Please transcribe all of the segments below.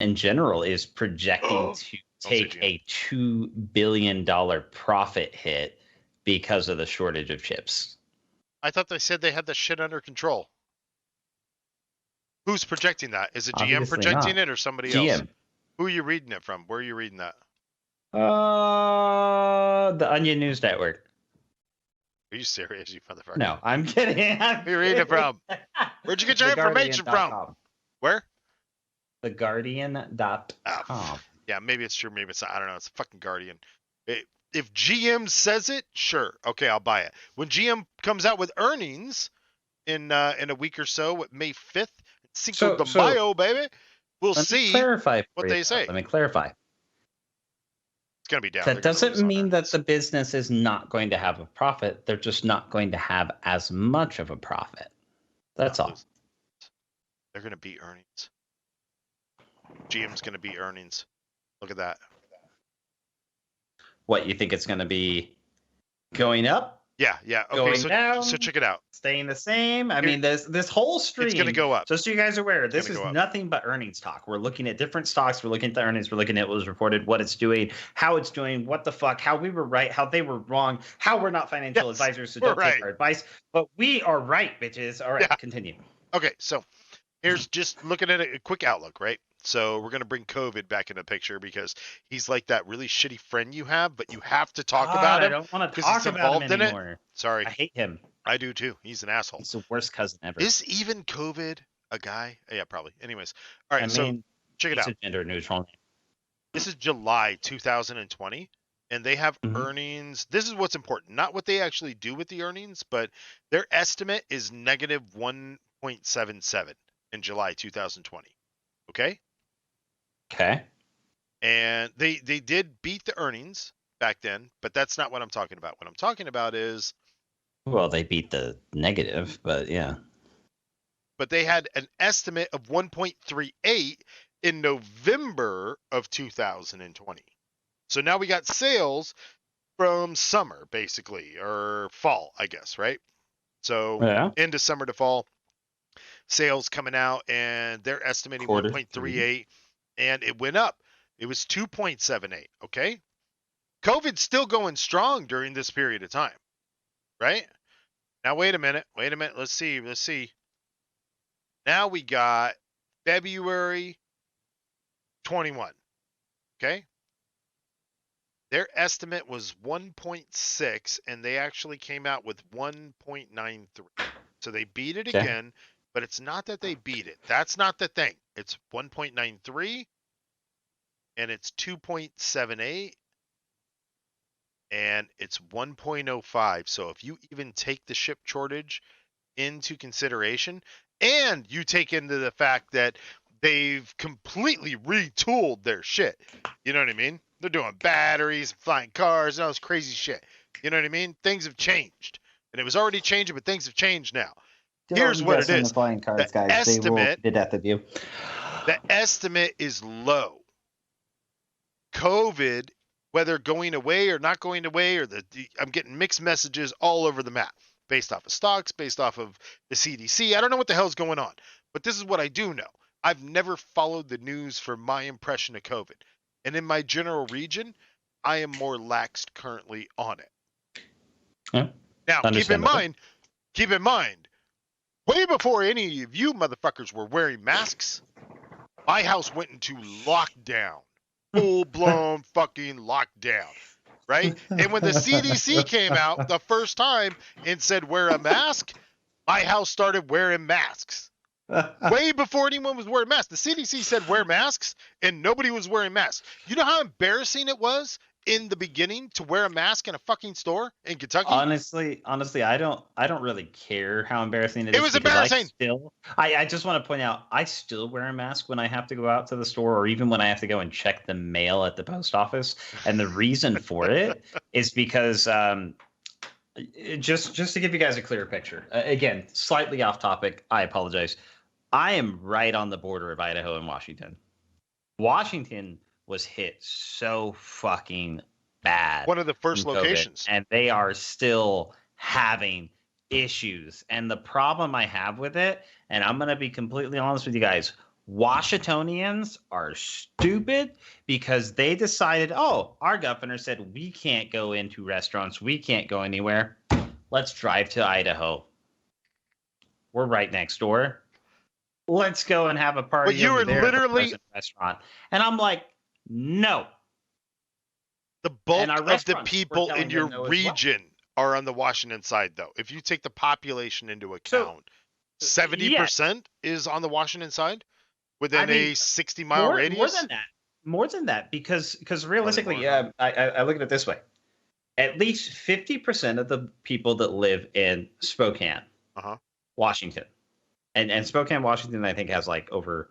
in general is projecting to take a $2 billion profit hit because of the shortage of chips. I thought they said they had the shit under control. Who's projecting that? Is it GM Obviously projecting not. it or somebody else? GM. Who are you reading it from? Where are you reading that? The Onion News Network. Are you serious, you motherfucker? No, I'm kidding. Where are you reading it from? Where'd you get your information from? Where? TheGuardian.com. Yeah, maybe it's true, maybe it's not. I don't know. It's a fucking Guardian. If GM says it, sure. Okay, I'll buy it. When GM comes out with earnings in a week or so, May 5th, Cinco de Mayo, baby, we'll see what they say. Let me clarify. It's going to be down. That doesn't mean that the business is not going to have a profit. They're just not going to have as much of a profit. That's all. They're going to beat earnings. GM's going to beat earnings. Look at that. What, you think it's going to be going up? Yeah. Okay, going down, so check it out. Staying the same. I mean, this whole stream. It's going to go up. Just so you guys are aware, this is nothing but earnings talk. We're looking at different stocks. We're looking at the earnings. We're looking at what was reported, what it's doing, how it's doing, what the fuck, how we were right, how they were wrong, how we're not financial advisors, so don't take our advice. But we are right, bitches. All right, continue. Okay, so here's just looking at a quick outlook, right? So we're going to bring COVID back into the picture because he's like that really shitty friend you have, but you have to talk about him. I don't want to talk about him anymore. Sorry. I hate him. I do too. He's an asshole. He's the worst cousin ever. Is even COVID a guy? Yeah, probably. Anyways. All right, so check it out. It's a gender neutral name. This is July 2020, and they have earnings. This is what's important. Not what they actually do with the earnings, but their estimate is negative 1.77 in July 2020. Okay? Okay. And they did beat the earnings back then, but that's not what I'm talking about. What I'm talking about is... Well, they beat the negative, but yeah. But they had an estimate of 1.38 in November of 2020. So now we got sales from summer, basically, or fall, I guess, right? So into summer to fall, sales coming out, and they're estimating 1.38. And it went up. It was 2.78, okay? COVID's still going strong during this period of time, right? Now, wait a minute. Let's see. Now we got February 21, okay? Their estimate was 1.6, and they actually came out with 1.93. So they beat it again. But it's not that they beat it. That's not the thing. It's 1.93 and it's 2.78 and it's 1.05. So if you even take the chip shortage into consideration and you take into the fact that they've completely retooled their shit. You know what I mean? They're doing batteries, flying cars, and all this crazy shit. You know what I mean? Things have changed. And it was already changing, but things have changed now. Here's what it is. The flying cars, guys. They will beat to death of you. The estimate is low. COVID, whether going away or not going away, or I'm getting mixed messages all over the map, based off of stocks, based off of the CDC. I don't know what the hell's going on, but this is what I do know. I've never followed the news for my impression of COVID, and in my general region, I am more laxed currently on it. Yeah. Now, keep in mind. Way before any of you motherfuckers were wearing masks, my house went into lockdown. Full-blown fucking lockdown, right? And when the CDC came out the first time and said wear a mask, my house started wearing masks. Way before anyone was wearing masks. The CDC said wear masks, and nobody was wearing masks. You know how embarrassing it was in the beginning to wear a mask in a fucking store in Kentucky? Honestly, I don't really care how embarrassing it is. It was embarrassing. I just want to point out, I still wear a mask when I have to go out to the store, or even when I have to go and check the mail at the post office. And the reason for it is because just to give you guys a clearer picture, again, slightly off topic, I apologize. I am right on the border of Idaho and Washington. Washington was hit so fucking bad. One of the first locations. And they are still having issues. And the problem I have with it, and I'm going to be completely honest with you guys, Washingtonians are stupid because they decided, oh, our governor said we can't go into restaurants, we can't go anywhere. Let's drive to Idaho. We're right next door. Let's go and have a party. But you were literally restaurant, and I'm like, no. The bulk of the people in your region are on the Washington side, though. If you take the population into account, 70% is on the Washington side within a 60-mile radius. More than that, because realistically, I look at it this way: at least 50% of the people that live in Spokane, Washington, and Spokane, Washington, I think has like over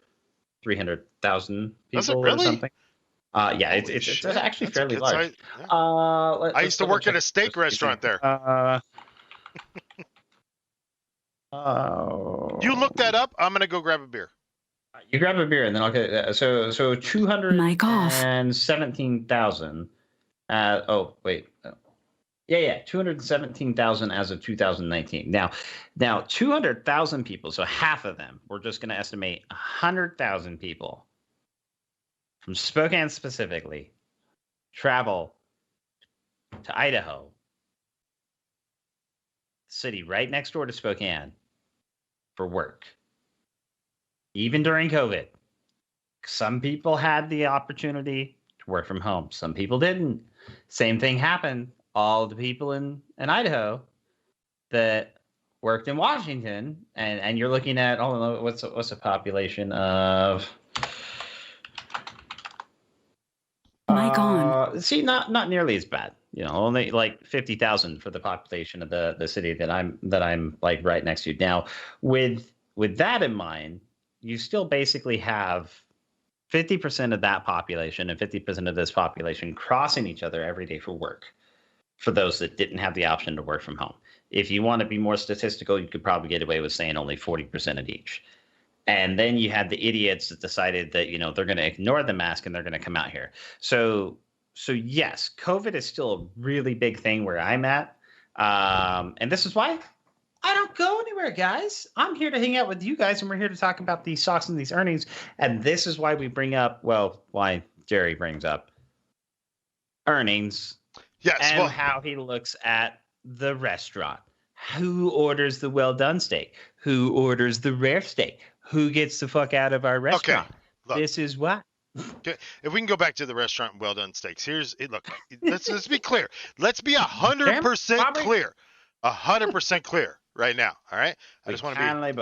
300,000 people or something. Yeah, it's actually fairly large. I used to work at a steak restaurant there. You look that up. I'm gonna go grab a beer. You grab a beer and then I'll get so 217,000. Oh wait, yeah, 217,000 as of 2019. Now 200,000 people. So half of them. We're just gonna estimate 100,000 people from Spokane specifically travel to Idaho, city right next door to Spokane, for work. Even during COVID, some people had the opportunity to work from home. Some people didn't. Same thing happened. All the people in Idaho that worked in Washington, and you're looking at, what's a population of? Mic on. See, not nearly as bad. Only like 50,000 for the population of the city that I'm like right next to. Now, with that in mind, you still basically have 50% of that population and 50% of this population crossing each other every day for work. For those that didn't have the option to work from home, if you want to be more statistical, you could probably get away with saying only 40% of each. And then you had the idiots that decided that, they're going to ignore the mask and they're going to come out here. So yes, COVID is still a really big thing where I'm at. And this is why I don't go anywhere, guys. I'm here to hang out with you guys, and we're here to talk about these stocks and these earnings. And this is why we bring up, why Jerry brings up earnings. Yes, and how he looks at the restaurant. Who orders the well-done steak? Who orders the rare steak? Who gets the fuck out of our restaurant? Okay, look. This is why. Okay. If we can go back to the restaurant and well-done steaks, look. Let's be clear. Let's be 100% clear. 100% clear right now. All right. I just want to be. But